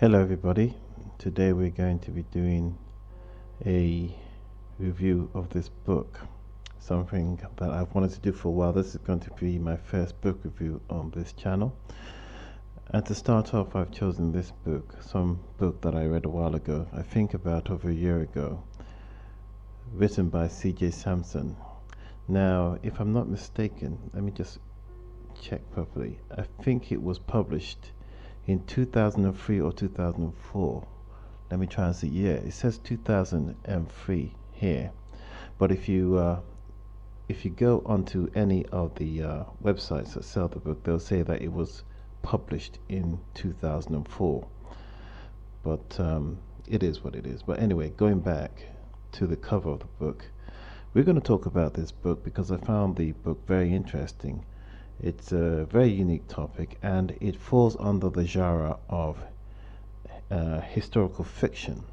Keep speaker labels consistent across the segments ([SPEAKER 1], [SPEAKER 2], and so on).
[SPEAKER 1] Hello, everybody. Today we're going to be doing a review of this book, something that I've wanted to do for a while. This is going to be my first book review on this channel. And to start off, I've chosen this book, some book that I read a while ago, I think about over a year ago, written by C.J. Sansom. Now, if I'm not mistaken, let me just check properly. I think it was published in 2003 or 2004. Let me try and see. Yeah, it says 2003 here. But if you go onto any of the websites that sell the book, they'll say that it was published in 2004. But it is what it is. But anyway, going back to the cover of the book, we're going to talk about this book because I found the book very interesting. It's a very unique topic, and it falls under the genre of historical fiction,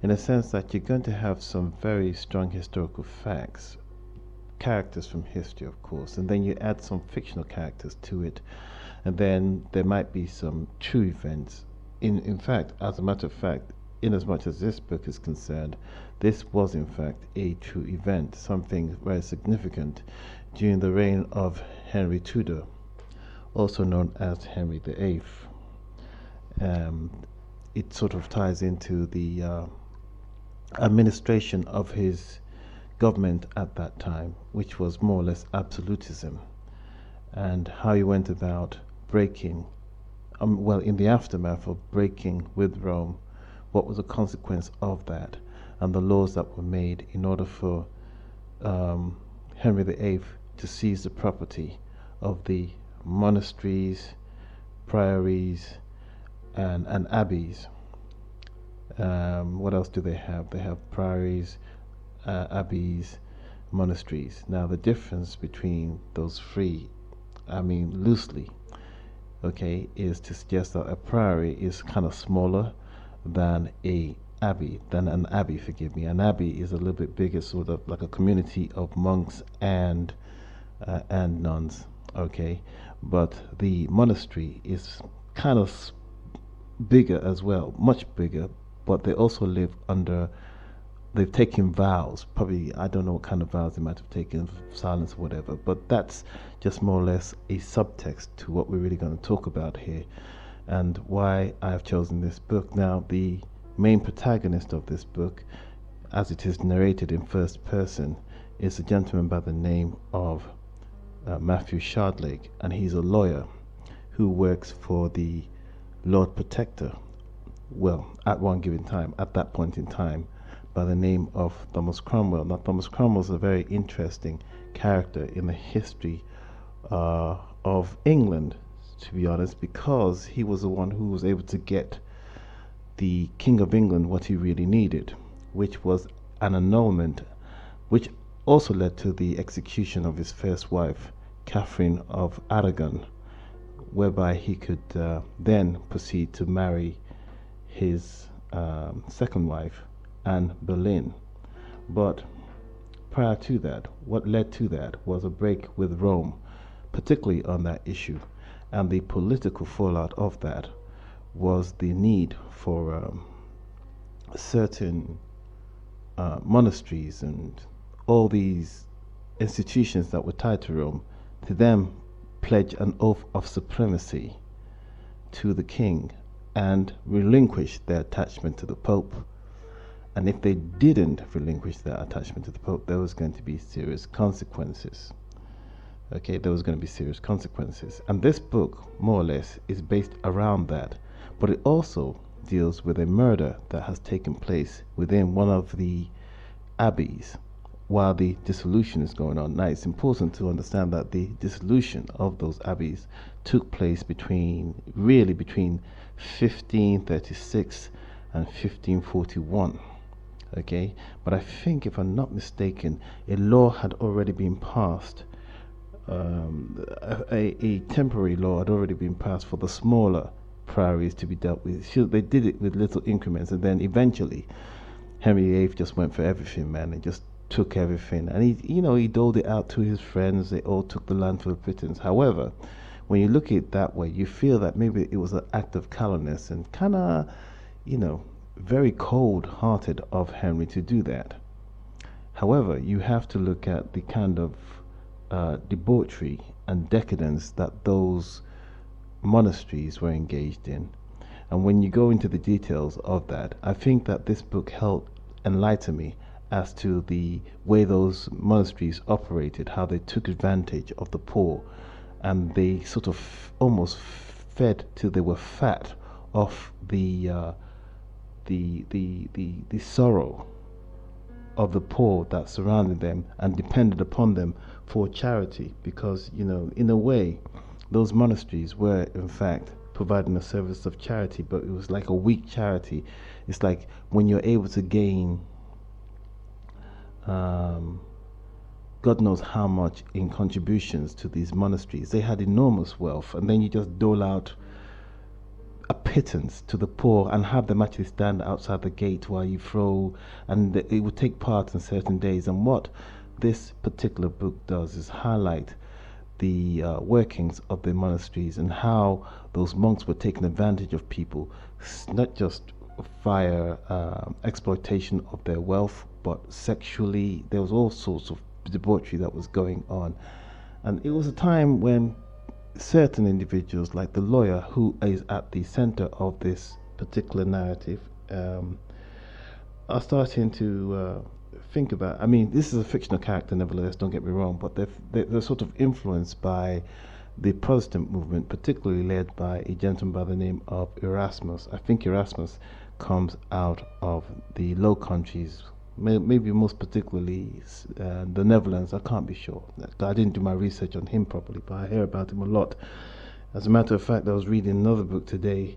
[SPEAKER 1] in a sense that you're going to have some very strong historical facts, characters from history, of course, and then you add some fictional characters to it, and then there might be some true events. In fact, as a matter of fact, in as much as this book is concerned, this was in fact a true event, something very significant during the reign of Henry Tudor, also known as Henry VIII. It sort of ties into the administration of his government at that time, which was more or less absolutism, and how he went about breaking, well, in the aftermath of breaking with Rome, what was the consequence of that, and the laws that were made in order for Henry VIII to seize the property of the monasteries, priories, and abbeys. What else do they have? They have priories, abbeys, monasteries. Now the difference between those three, I mean loosely, okay, is to suggest that a priory is kind of smaller than an abbey, forgive me. An abbey is a little bit bigger, sort of like a community of monks and nuns, okay, but the monastery is kind of bigger as well, much bigger, but they also live under, they've taken vows, probably, I don't know what kind of vows they might have taken, silence or whatever, but that's just more or less a subtext to what we're really going to talk about here, and why I've chosen this book. Now, the main protagonist of this book, as it is narrated in first person, is a gentleman by the name of Matthew Shardlake, and he's a lawyer who works for the Lord Protector, well, at one given time, at that point in time, by the name of Thomas Cromwell. Now, Thomas Cromwell is a very interesting character in the history of England, to be honest, because he was the one who was able to get the King of England what he really needed, which was an annulment, which also led to the execution of his first wife, Catherine of Aragon, whereby he could then proceed to marry his second wife, Anne Boleyn. But prior to that, what led to that was a break with Rome, particularly on that issue, and the political fallout of that was the need for certain monasteries and all these institutions that were tied to Rome to them pledge an oath of supremacy to the king and relinquish their attachment to the Pope. And if they didn't relinquish their attachment to the Pope, there was going to be serious consequences. Okay, there was going to be serious consequences. And this book, more or less, is based around that. But it also deals with a murder that has taken place within one of the abbeys while the dissolution is going on. Now, it's important to understand that the dissolution of those abbeys took place between 1536 and 1541. Okay, but I think, if I'm not mistaken, a law had already been passed. A temporary law had already been passed for the smaller priories to be dealt with. So they did it with little increments, and then eventually Henry VIII just went for everything, man, and just took everything. And he doled it out to his friends. They all took the land for the pittance. However, when you look at it that way, you feel that maybe it was an act of callousness and kind of, very cold-hearted of Henry to do that. However, you have to look at the kind of debauchery and decadence that those monasteries were engaged in. And when you go into the details of that, I think that this book helped enlighten me as to the way those monasteries operated, how they took advantage of the poor, and they sort of almost fed till they were fat off the sorrow of the poor that surrounded them and depended upon them for charity, because in a way those monasteries were in fact providing a service of charity, but it was like a weak charity. It's like when you're able to gain God knows how much in contributions to these monasteries. They had enormous wealth, and then you just dole out a pittance to the poor and have them actually stand outside the gate while you throw, and it would take part in certain days. And what this particular book does is highlight the workings of the monasteries and how those monks were taking advantage of people, not just via exploitation of their wealth, but sexually. There was all sorts of debauchery that was going on. And it was a time when certain individuals, like the lawyer who is at the center of this particular narrative, are starting to think about, I mean, this is a fictional character nevertheless, don't get me wrong, but they're sort of influenced by the Protestant movement, particularly led by a gentleman by the name of Erasmus. I think Erasmus comes out of the Low Countries, maybe most particularly the Netherlands. I can't be sure. I didn't do my research on him properly, but I hear about him a lot. As a matter of fact, I was reading another book today,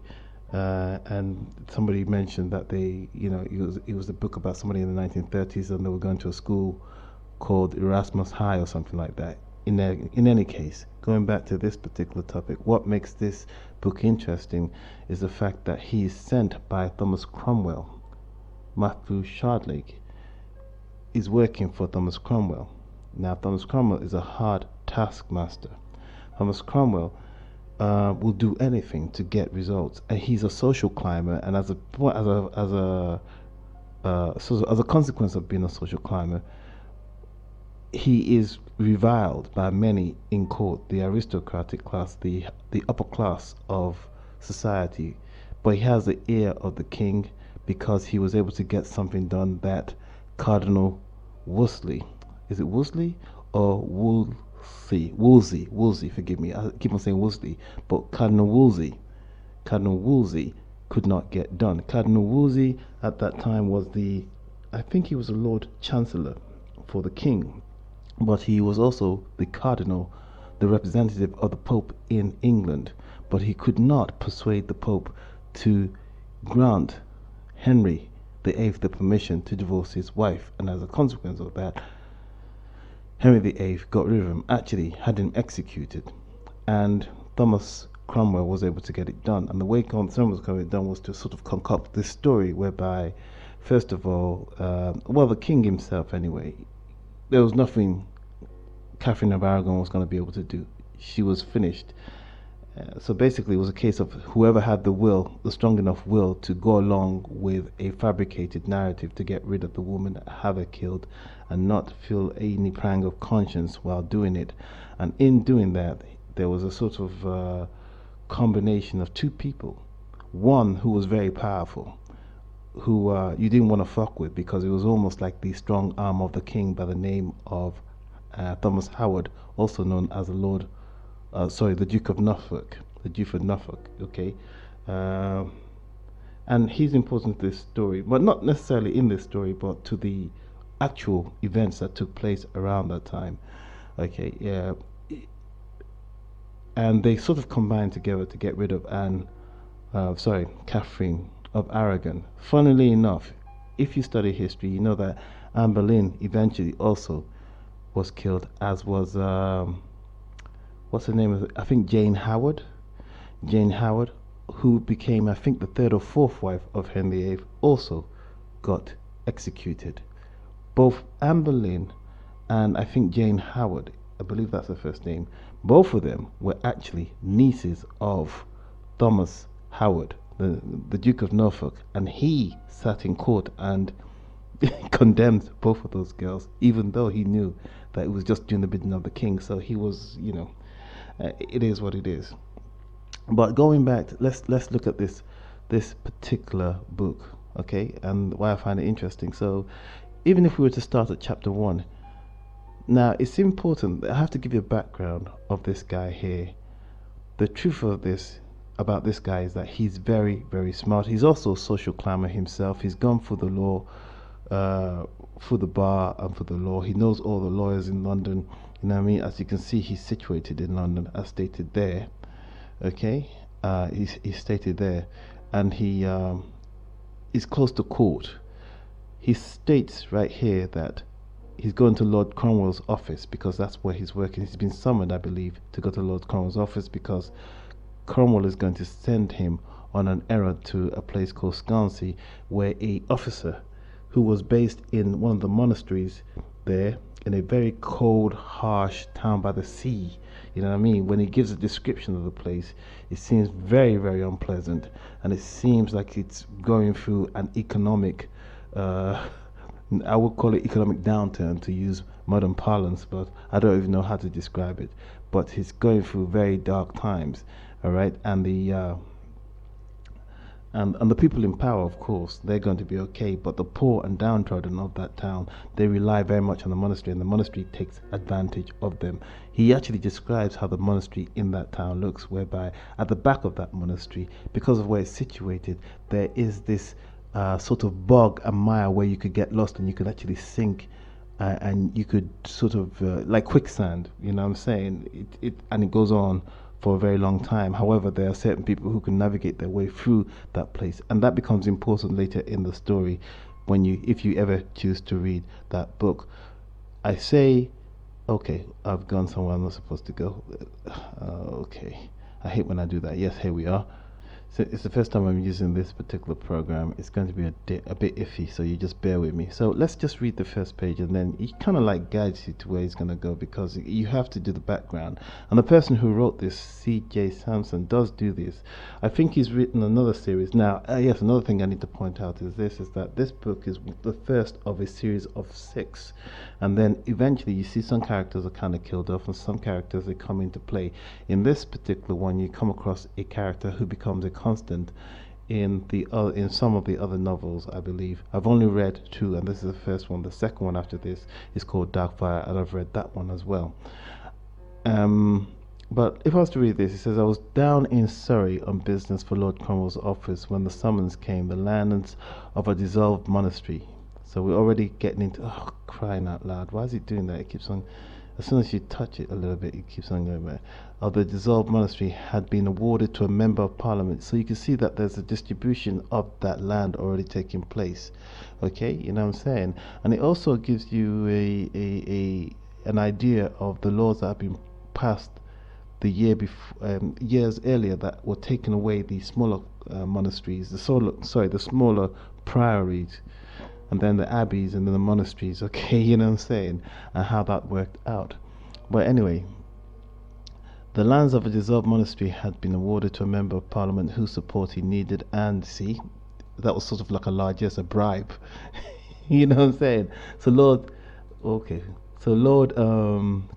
[SPEAKER 1] and somebody mentioned that it was a book about somebody in the 1930s, and they were going to a school called Erasmus High or something like that. In any case, going back to this particular topic, what makes this book interesting is the fact that he is sent by Thomas Cromwell. Matthew Shardlake is working for Thomas Cromwell. Now, Thomas Cromwell is a hard taskmaster. Thomas Cromwell will do anything to get results, and he's a social climber. And as a consequence of being a social climber, he is reviled by many in court, the aristocratic class, the upper class of society. But he has the ear of the king, because he was able to get something done that Cardinal Wolsey, is it Wolsey or Wolsey, forgive me, I keep on saying Wolsey, but Cardinal Wolsey could not get done. Cardinal Wolsey at that time was I think he was a Lord Chancellor for the king, but he was also the cardinal, the representative of the Pope in England, but he could not persuade the Pope to grant Henry VIII the permission to divorce his wife, and as a consequence of that, Henry VIII got rid of him, actually had him executed, and Thomas Cromwell was able to get it done. And the way Cromwell was going to get it done was to sort of concoct this story whereby, first of all, the king himself anyway, there was nothing Catherine of Aragon was going to be able to do. She was finished. So basically it was a case of whoever had the strong enough will to go along with a fabricated narrative to get rid of the woman, have her killed, and not feel any pang of conscience while doing it. And in doing that, there was a sort of combination of two people. One who was very powerful, who you didn't want to fuck with, because it was almost like the strong arm of the king, by the name of Thomas Howard, also known as the Duke of Norfolk, okay? And he's important to this story, but not necessarily in this story, but to the actual events that took place around that time, okay? Yeah. And they sort of combined together to get rid of Catherine of Aragon. Funnily enough, if you study history, you know that Anne Boleyn eventually also was killed, as was what's the name of it? I think Jane Howard, who became, I think, the third or fourth wife of Henry VIII, also got executed. Both Anne Boleyn and I think Jane Howard I believe that's her first name. Both of them were actually nieces of Thomas Howard, the Duke of Norfolk, and he sat in court and condemned both of those girls, even though he knew that it was just doing the bidding of the king. So he was, it is what it is. But going back, let's look at this particular book, okay, and why I find it interesting. So even if we were to start at chapter 1, now it's important. I have to give you a background of this guy here. The truth of this about this guy is that he's very, very smart. He's also a social climber himself. He's gone for the law, for the bar and for the law. He knows all the lawyers in London. You know what I mean? As you can see, he's situated in London, as stated there. Okay, he's stated there, and he is close to court. He states right here that he's going to Lord Cromwell's office because that's where he's working. He's been summoned, I believe, to go to Lord Cromwell's office because Cromwell is going to send him on an errand to a place called Scansey, where a officer who was based in one of the monasteries there, in a very cold, harsh town by the sea. You know what I mean? When he gives a description of the place, it seems very, very unpleasant, and it seems like it's going through an economic, I would call it economic downturn to use modern parlance, but I don't even know how to describe it. But he's going through very dark times, all right? And the and the people in power, of course, they're going to be okay, but the poor and downtrodden of that town, they rely very much on the monastery, and the monastery takes advantage of them. He actually describes how the monastery in that town looks, whereby at the back of that monastery, because of where it's situated, there is this sort of bog and mire where you could get lost and you could actually sink, and you could sort of like quicksand, you know what I'm saying? And it goes on for a very long time. However, there are certain people who can navigate their way through that place, and that becomes important later in the story if you ever choose to read that book. I say, okay, I've gone somewhere I'm not supposed to go. Okay, I hate when I do that. Yes, here we are. So it's the first time I'm using this particular program. It's going to be a bit iffy, so you just bear with me. So let's just read the first page, and then he kind of like guides you to where he's going to go, because you have to do the background. And the person who wrote this, C.J. Sansom, does do this. I think he's written another series. Now, yes, another thing I need to point out is that this book is the first of a series of 6. And then eventually you see some characters are kind of killed off, and some characters, they come into play. In this particular one, you come across a character who becomes a constant in some of the other novels, I believe. I've only read 2, and this is the first one. The second one after this is called Darkfire, and I've read that one as well. But if I was to read this, it says, I was down in Surrey on business for Lord Cromwell's office when the summons came, the lands of a dissolved monastery. So we're already getting into, oh, crying out loud. Why is it doing that? It keeps on, as soon as you touch it a little bit, it keeps on going back. Of the dissolved monastery had been awarded to a member of parliament. So you can see that there's a distribution of that land already taking place. Okay, you know what I'm saying? And it also gives you an idea of the laws that have been passed the year before, years earlier, that were taking away the smaller monasteries, the smaller priories, and then the abbeys, and then the monasteries. Okay, you know what I'm saying, and how that worked out. But anyway, the lands of a dissolved monastery had been awarded to a member of parliament whose support he needed, and see, that was sort of like a largesse, a bribe. You know what I'm saying? So Lord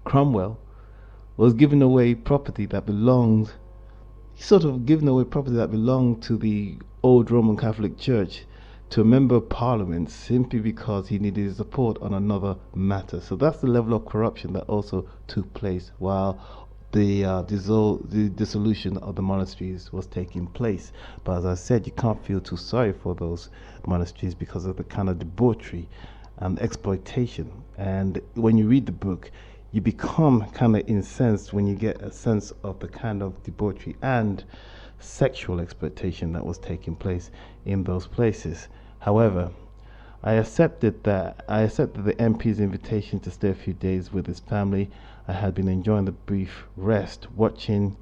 [SPEAKER 1] Cromwell was giving away property that belonged, to the old Roman Catholic Church, to a member of parliament, simply because he needed his support on another matter. So that's the level of corruption that also took place while the dissolution of the monasteries was taking place. But as I said, you can't feel too sorry for those monasteries because of the kind of debauchery and exploitation. And when you read the book, you become kind of incensed when you get a sense of the kind of debauchery and sexual exploitation that was taking place in those places. However, I accepted the MP's invitation to stay a few days with his family. I had been enjoying the brief rest, watching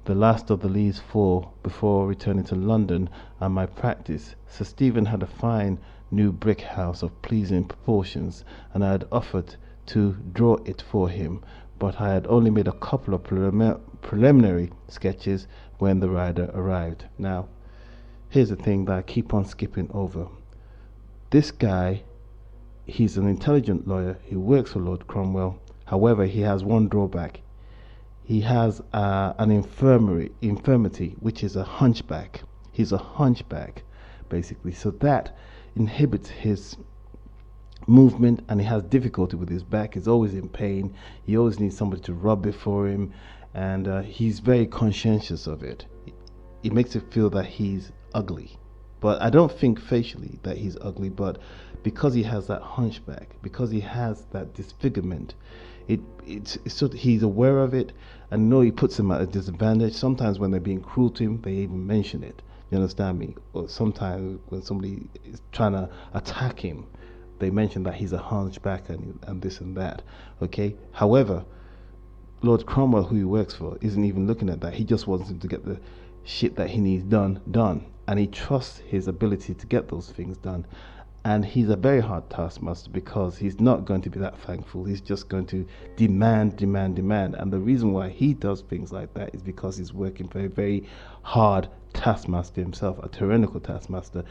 [SPEAKER 1] the last of the leaves fall before returning to London and my practice. Sir Stephen had a fine new brick house of pleasing proportions, and I had offered to draw it for him, but I had only made a couple of preliminary sketches when the rider arrived. Now, here's the thing that I keep on skipping over. This guy, he's an intelligent lawyer. He works for Lord Cromwell. However, he has one drawback. He has an infirmity, which is a hunchback. He's a hunchback, basically. So that inhibits his movement, and he has difficulty with his back. He's always in pain. He always needs somebody to rub it for him, and he's very conscientious of it. It makes it feel that he's ugly, but I don't think facially that he's ugly, but because he has that hunchback, because he has that disfigurement, it's sort of, he's aware of it, and know he puts him at a disadvantage. Sometimes when they're being cruel to him, they even mention it. You understand me? Or sometimes when somebody is trying to attack him, they mention that he's a hunchback and this and that. Okay. However, Lord Cromwell, who he works for, isn't even looking at that. He just wants him to get the shit that he needs done, and he trusts his ability to get those things done. And he's a very hard taskmaster, because he's not going to be that thankful. He's just going to demand. And the reason why he does things like that is because he's working for a very hard taskmaster himself, a tyrannical taskmaster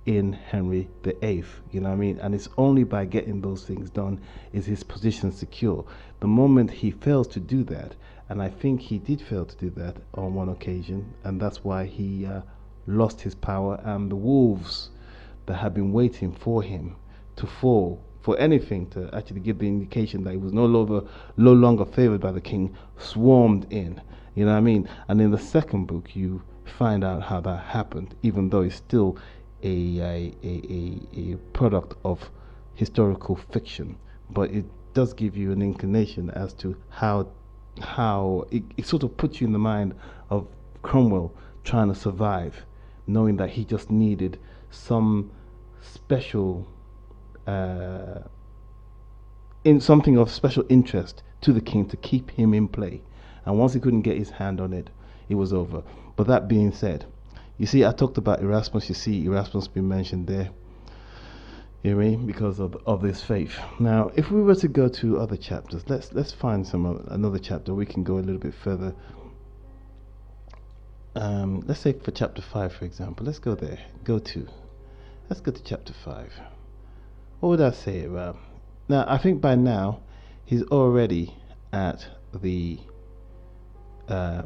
[SPEAKER 1] in Henry VIII. You know what I mean? And it's only by getting those things done is his position secure. The moment he fails to do that, and I think he did fail to do that on one occasion, and that's why he lost his power, and the wolves that had been waiting for him to fall for anything to actually give the indication that he was no longer favored by the king swarmed in. You know what I mean? And in the second book, you find out how that happened, even though it's still a product of historical fiction, but it does give you an inclination as to how it sort of puts you in the mind of Cromwell trying to survive, knowing that he just needed some special in something of special interest to the king to keep him in play, and once he couldn't get his hand on it, it was over. But that being said, you see, I talked about Erasmus. You see, Erasmus been mentioned there. You know what I mean? Because of this faith. Now, if we were to go to other chapters, let's find another chapter. We can go a little bit further. Let's say for chapter 5, for example. Let's go there. Let's go to chapter 5. What would I say about? Now, I think by now he's already at the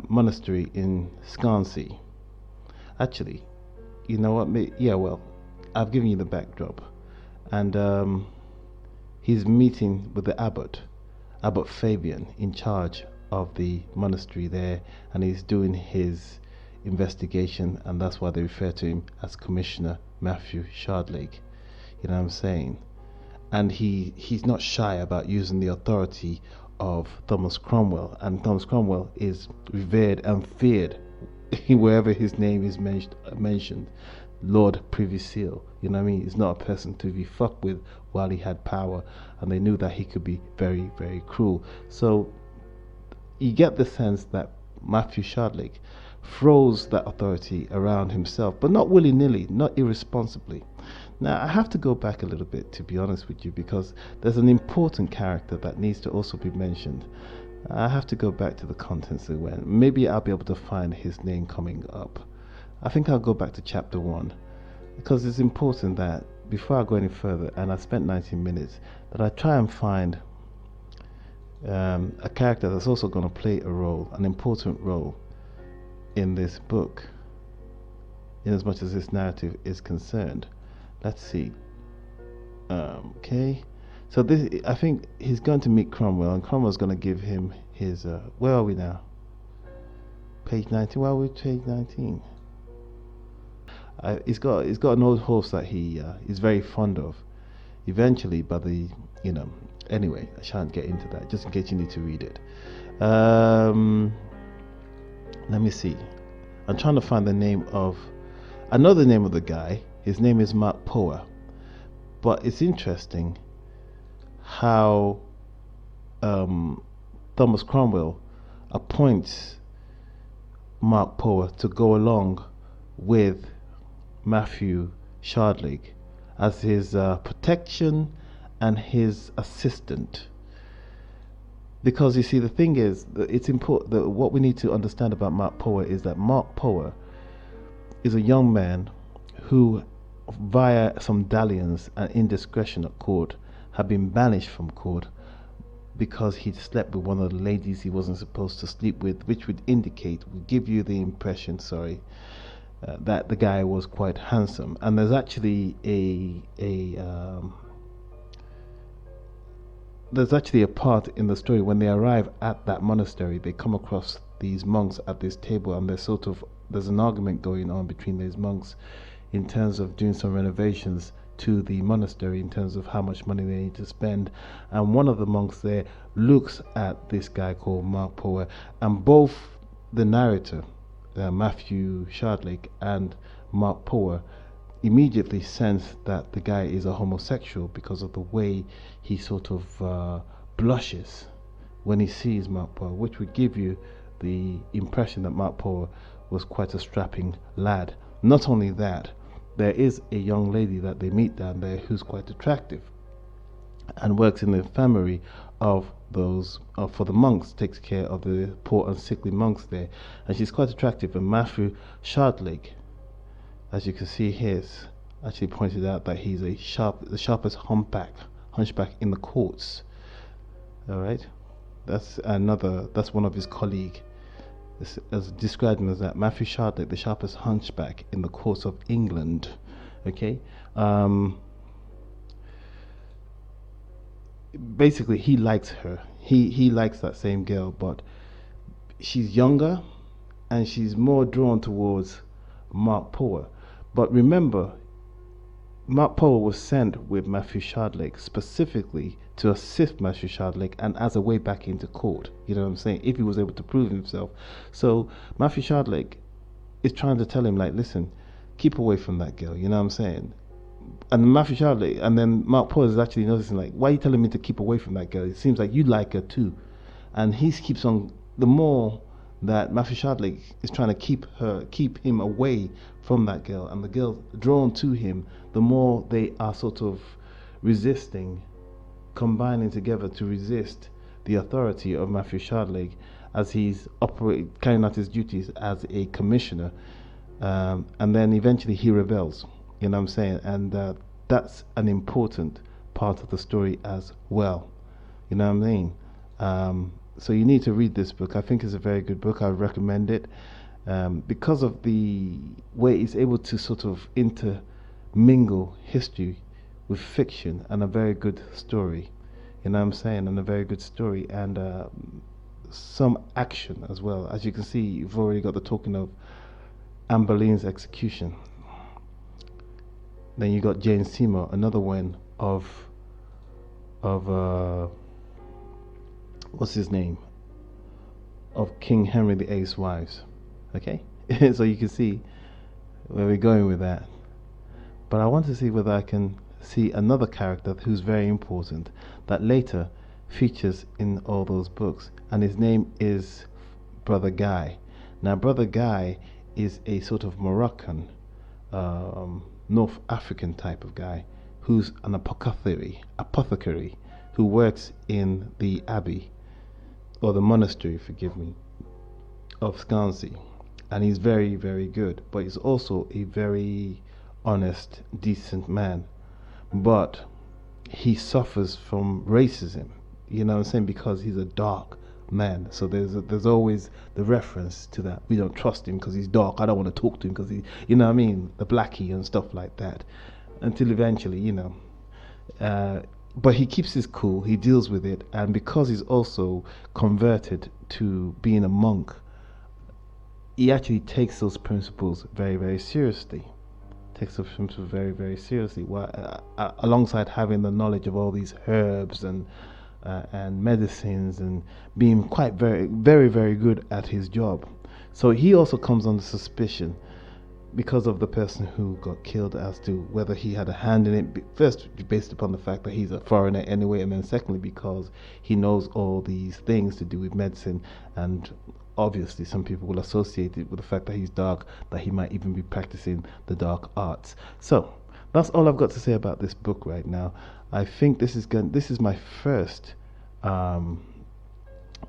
[SPEAKER 1] monastery in Sansom. Actually, you know what? Yeah, well, I've given you the backdrop, and he's meeting with the abbot Fabian, in charge of the monastery there, and he's doing his investigation, and that's why they refer to him as Commissioner Matthew Shardlake. You know what I'm saying? And he's not shy about using the authority of Thomas Cromwell, and Thomas Cromwell is revered and feared wherever his name is mentioned. Lord Privy Seal, you know what I mean? He's not a person to be fucked with while he had power, and they knew that he could be very, very cruel. So you get the sense that Matthew Shardlake throws that authority around himself, but not willy-nilly, not irresponsibly. Now, I have to go back a little bit, to be honest with you, because there's an important character that needs to also be mentioned. I have to go back to the contents of when. Maybe I'll be able to find his name coming up. I think I'll go back to chapter 1, because it's important that before I go any further, and I spent 19 minutes, that I try and find a character that's also going to play a role, an important role in this book, in as much as this narrative is concerned. Let's see. Okay. So this, I think he's going to meet Cromwell, and Cromwell's going to give him his. Where are we now? Page 19. Where are we? Page 19. He's got an old horse that he is very fond of. Eventually, by the anyway, I shan't get into that. Just in case you need to read it. Let me see. I'm trying to find the name of. I know the name of the guy. His name is Mark Power. But it's interesting how Thomas Cromwell appoints Mark Power to go along with Matthew Shardlake as his protection and his assistant. Because you see, the thing is, it's important that what we need to understand about Mark Power is that Mark Power is a young man who, via some dalliance and indiscretion at court, had been banished from court because he'd slept with one of the ladies he wasn't supposed to sleep with, which would give you the impression, that the guy was quite handsome. And there's actually a part in the story when they arrive at that monastery. They come across these monks at this table, and there's an argument going on between these monks in terms of doing some renovations to the monastery, in terms of how much money they need to spend. And one of the monks there looks at this guy called Mark Power, and both the narrator, Matthew Shardlake, and Mark Power immediately sense that the guy is a homosexual because of the way he sort of blushes when he sees Mark Power, which would give you the impression that Mark Power was quite a strapping lad. Not only that, there is a young lady that they meet down there who's quite attractive and works in the infirmary of those for the monks, takes care of the poor and sickly monks there, and she's quite attractive. And Matthew Shardlake, as you can see here, actually pointed out that he's the sharpest hunchback in the courts. All right, that's one of his colleagues. As described him as that Matthew Shardlake, the sharpest hunchback in the courts of England. Okay, basically he likes her. He likes that same girl, but she's younger and she's more drawn towards Mark Power. But remember, Mark Power was sent with Matthew Shardlake specifically to assist Matthew Shardlake and as a way back into court. You know what I'm saying? If he was able to prove himself. So Matthew Shardlake is trying to tell him, like, listen, keep away from that girl. You know what I'm saying? And Matthew Shardlake, and then Mark Power is actually noticing, like, why are you telling me to keep away from that girl? It seems like you like her too. And he keeps on, the more that Matthew Shardlake is trying to keep him away from that girl, and the girl drawn to him, the more they are sort of resisting, combining together to resist the authority of Matthew Shardlake as he's carrying out his duties as a commissioner, and then eventually he rebels. You know what I'm saying? And that's an important part of the story as well. You know what I mean? So you need to read this book. I think it's a very good book. I recommend it because of the way it's able to sort of intermingle history with fiction, and a very good story. You know what I'm saying? And a very good story, and some action as well. As you can see, you've already got the talking of Anne Boleyn's execution. Then you got Jane Seymour, another one of what's his name? Of King Henry VIII's wives. Okay? So you can see where we're going with that. But I want to see whether I can see another character who's very important that later features in all those books, and his name is Brother Guy. Now, Brother Guy is a sort of Moroccan, North African type of guy who's an apothecary who works in the abbey, or the monastery, forgive me, of Scansey. And he's very, very good, but he's also a very honest, decent man. But he suffers from racism, you know what I'm saying, because he's a dark man. So there's always the reference to that. We don't trust him because he's dark. I don't want to talk to him because he, you know what I mean, the blackie and stuff like that. Until eventually, you know. But he keeps his cool. He deals with it, and because he's also converted to being a monk, he actually takes those principles very, very seriously. Takes those principles very, very seriously. Alongside having the knowledge of all these herbs and medicines, and being quite very, very, very good at his job. So he also comes under suspicion because of the person who got killed as to whether he had a hand in it. First, based upon the fact that he's a foreigner anyway, and then secondly because he knows all these things to do with medicine, and obviously some people will associate it with the fact that he's dark, that he might even be practicing the dark arts. So that's all I've got to say about this book right now. I think this is my first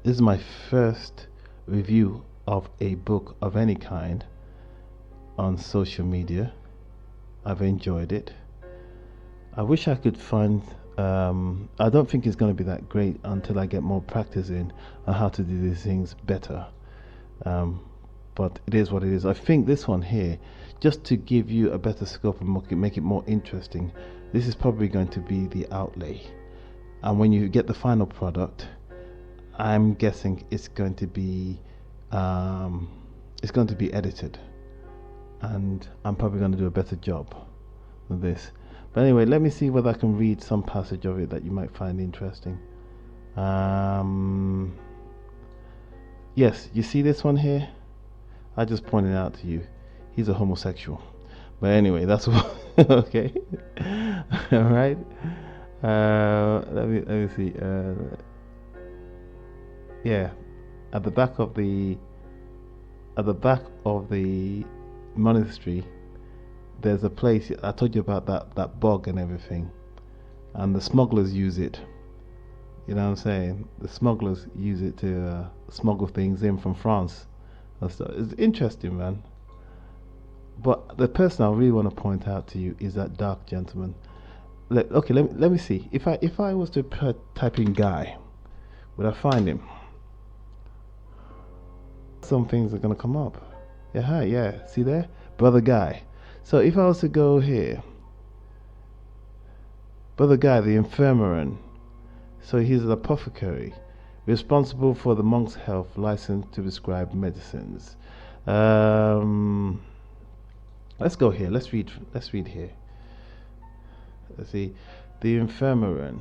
[SPEAKER 1] This is my first review of a book of any kind on social media. I've enjoyed it. I wish I could find I don't think it's going to be that great until I get more practice in on how to do these things better, but it is what it is. I think this one here, just to give you a better scope and make it more interesting, this is probably going to be the outlay, and when you get the final product, I'm guessing it's going to be edited, and I'm probably going to do a better job with this. But anyway, let me see whether I can read some passage of it that you might find interesting. Yes, you see this one here? I just pointed out to you. He's a homosexual. But anyway, that's what. Okay. All right. Let me see. Yeah, at the back of the monastery, there's a place I told you about, that bog and everything, and the smugglers use it. You know what I'm saying? The smugglers use it to smuggle things in from France. It's interesting, man. But the person I really want to point out to you is that dark gentleman. Okay, let me see. If I was to type in guy, would I find him? Some things are gonna come up. Yeah. See there, brother guy. So if I was to go here, brother guy, the infirmarian. So he's an apothecary, responsible for the monk's health, licensed to prescribe medicines. Let's go here. Let's read here. Let's see. The infirmarian,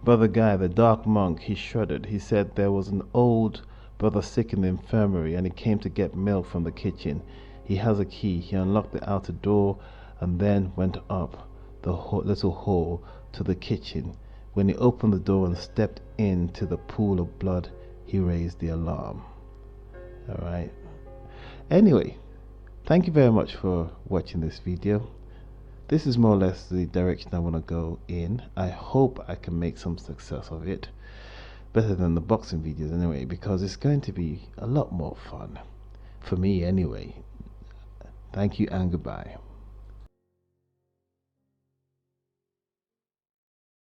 [SPEAKER 1] brother guy, the dark monk. He shuddered. He said there was an old brother sick in the infirmary, and he came to get milk from the kitchen. He has a key. He unlocked the outer door and then went up the little hall to the kitchen. When he opened the door and stepped into the pool of blood, he raised the alarm. Alright. Anyway, thank you very much for watching this video. This is more or less the direction I want to go in. I hope I can make some success of it. Better than the boxing videos anyway, because it's going to be a lot more fun. For me anyway. Thank you and goodbye.